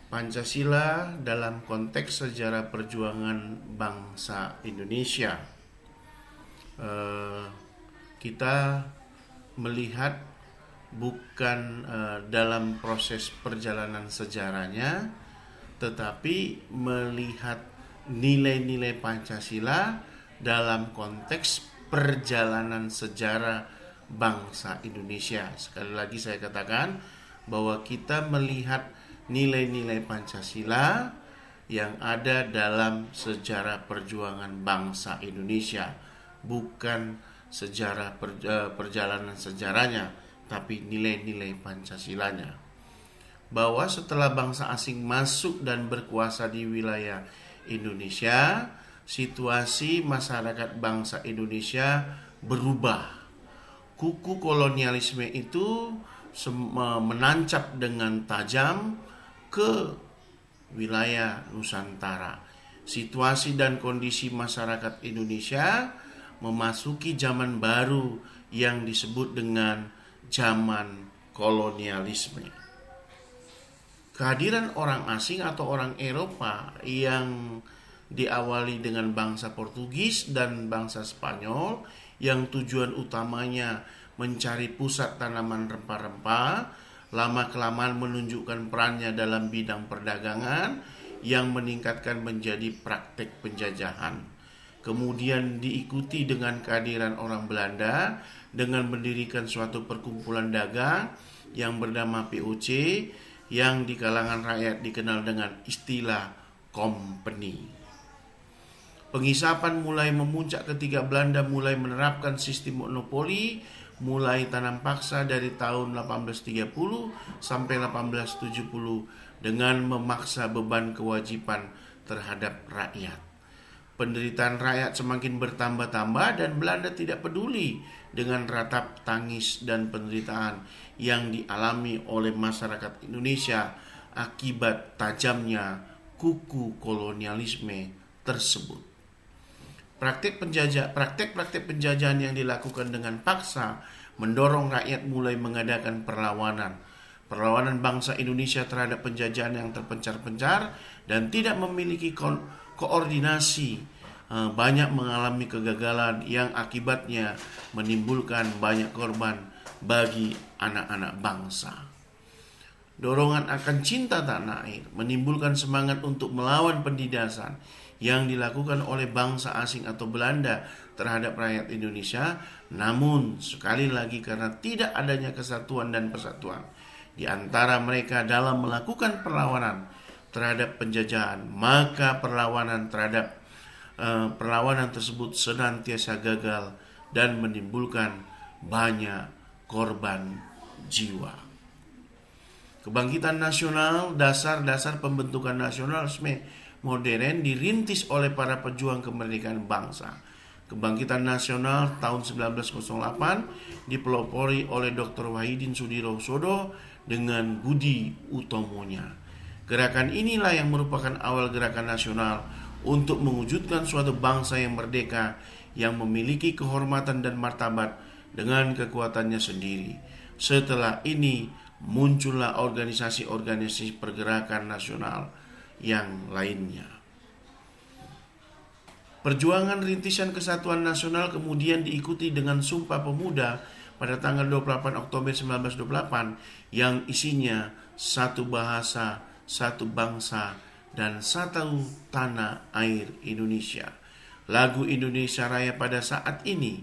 Pancasila dalam konteks sejarah perjuangan bangsa Indonesia. Kita melihat bukan dalam proses perjalanan sejarahnya, tetapi melihat nilai-nilai Pancasila dalam konteks perjalanan sejarah bangsa Indonesia. Sekali lagi saya katakan bahwa kita melihat nilai-nilai Pancasila yang ada dalam sejarah perjuangan bangsa Indonesia, bukan sejarah perjalanan sejarahnya, tapi nilai-nilai Pancasilanya. Bahwa setelah bangsa asing masuk dan berkuasa di wilayah Indonesia, situasi masyarakat bangsa Indonesia berubah. Kuku kolonialisme itu menancap dengan tajam ke wilayah Nusantara. Situasi dan kondisi masyarakat Indonesia memasuki zaman baru yang disebut dengan zaman kolonialisme. Kehadiran orang asing atau orang Eropa yang diawali dengan bangsa Portugis dan bangsa Spanyol yang tujuan utamanya mencari pusat tanaman rempah-rempah, lama-kelamaan menunjukkan perannya dalam bidang perdagangan yang meningkatkan menjadi praktek penjajahan. Kemudian diikuti dengan kehadiran orang Belanda dengan mendirikan suatu perkumpulan dagang yang bernama POC yang di kalangan rakyat dikenal dengan istilah company. Penghisapan mulai memuncak ketika Belanda mulai menerapkan sistem monopoli, mulai tanam paksa dari tahun 1830 sampai 1870 dengan memaksa beban kewajiban terhadap rakyat. Penderitaan rakyat semakin bertambah-tambah dan Belanda tidak peduli dengan ratap tangis dan penderitaan yang dialami oleh masyarakat Indonesia akibat tajamnya kuku kolonialisme tersebut. Praktek-praktek penjajahan yang dilakukan dengan paksa mendorong rakyat mulai mengadakan perlawanan. Perlawanan bangsa Indonesia terhadap penjajahan yang terpencar-pencar dan tidak memiliki koordinasi, banyak mengalami kegagalan yang akibatnya menimbulkan banyak korban bagi anak-anak bangsa. Dorongan akan cinta tanah air menimbulkan semangat untuk melawan penindasan yang dilakukan oleh bangsa asing atau Belanda terhadap rakyat Indonesia. Namun sekali lagi karena tidak adanya kesatuan dan persatuan di antara mereka dalam melakukan perlawanan terhadap penjajahan, maka perlawanan tersebut senantiasa gagal dan menimbulkan banyak korban jiwa. Kebangkitan nasional, dasar-dasar pembentukan nasionalisme modern dirintis oleh para pejuang kemerdekaan bangsa. Kebangkitan nasional tahun 1908 dipelopori oleh Dr. Wahidin Sudirohusodo dengan Budi Utomonya. Gerakan inilah yang merupakan awal gerakan nasional untuk mewujudkan suatu bangsa yang merdeka, yang memiliki kehormatan dan martabat dengan kekuatannya sendiri. Setelah ini muncullah organisasi-organisasi pergerakan nasional yang lainnya. Perjuangan rintisan kesatuan nasional kemudian diikuti dengan Sumpah Pemuda pada tanggal 28 Oktober 1928 yang isinya satu bahasa, satu bangsa, dan satu tanah air Indonesia. Lagu Indonesia Raya pada saat ini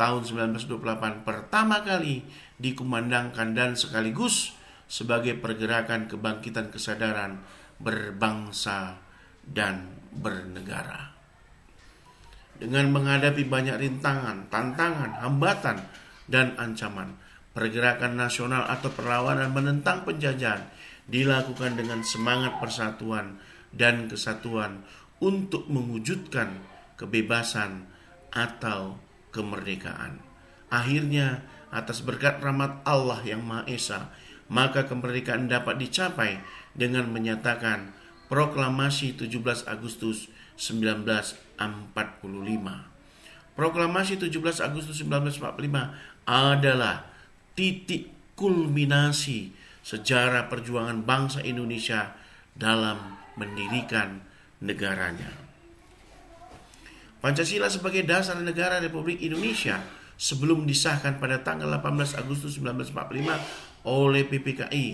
tahun 1928 pertama kali dikumandangkan dan sekaligus sebagai pergerakan kebangkitan kesadaran berbangsa dan bernegara. Dengan menghadapi banyak rintangan, tantangan, hambatan, dan ancaman, pergerakan nasional atau perlawanan menentang penjajahan dilakukan dengan semangat persatuan dan kesatuan untuk mewujudkan kebebasan atau kemerdekaan. Akhirnya, atas berkat rahmat Allah yang Maha Esa, maka kemerdekaan dapat dicapai dengan menyatakan Proklamasi 17 Agustus 1945. Proklamasi 17 Agustus 1945 adalah titik kulminasi sejarah perjuangan bangsa Indonesia dalam mendirikan negaranya. Pancasila sebagai dasar negara Republik Indonesia sebelum disahkan pada tanggal 18 Agustus 1945 oleh PPKI,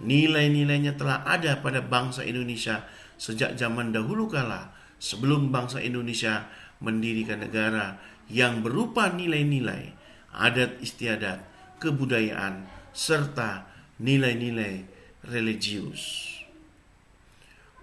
nilai-nilainya telah ada pada bangsa Indonesia sejak zaman dahulu kala, sebelum bangsa Indonesia mendirikan negara, yang berupa nilai-nilai, adat istiadat, kebudayaan, serta nilai-nilai religius.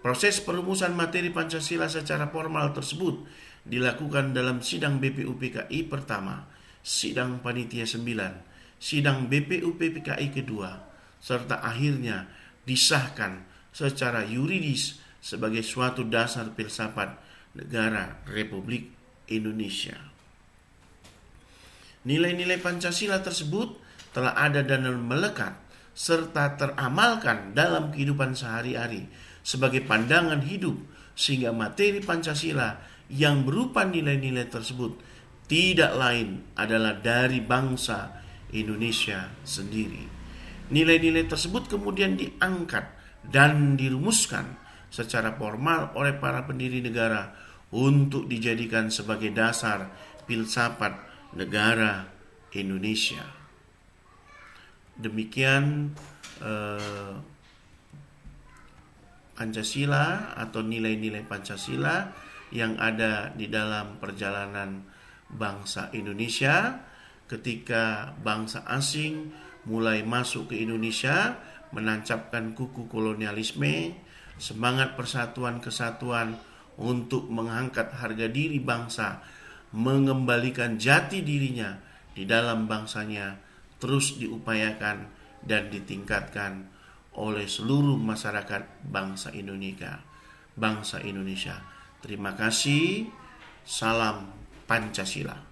Proses perumusan materi Pancasila secara formal tersebut dilakukan dalam sidang BPUPKI pertama, sidang Panitia 9, sidang BPUPKI kedua, serta akhirnya disahkan secara yuridis sebagai suatu dasar filsafat negara Republik Indonesia. Nilai-nilai Pancasila tersebut telah ada dan melekat serta teramalkan dalam kehidupan sehari-hari sebagai pandangan hidup, sehingga materi Pancasila yang berupa nilai-nilai tersebut tidak lain adalah dari bangsa Indonesia sendiri. Nilai-nilai tersebut kemudian diangkat dan dirumuskan secara formal oleh para pendiri negara untuk dijadikan sebagai dasar filsafat negara Indonesia. Demikian Pancasila atau nilai-nilai Pancasila yang ada di dalam perjalanan bangsa Indonesia ketika bangsa asing mulai masuk ke Indonesia, menancapkan kuku kolonialisme, semangat persatuan kesatuan untuk mengangkat harga diri bangsa, mengembalikan jati dirinya di dalam bangsanya, terus diupayakan dan ditingkatkan oleh seluruh masyarakat bangsa Indonesia. Terima kasih. Salam Pancasila.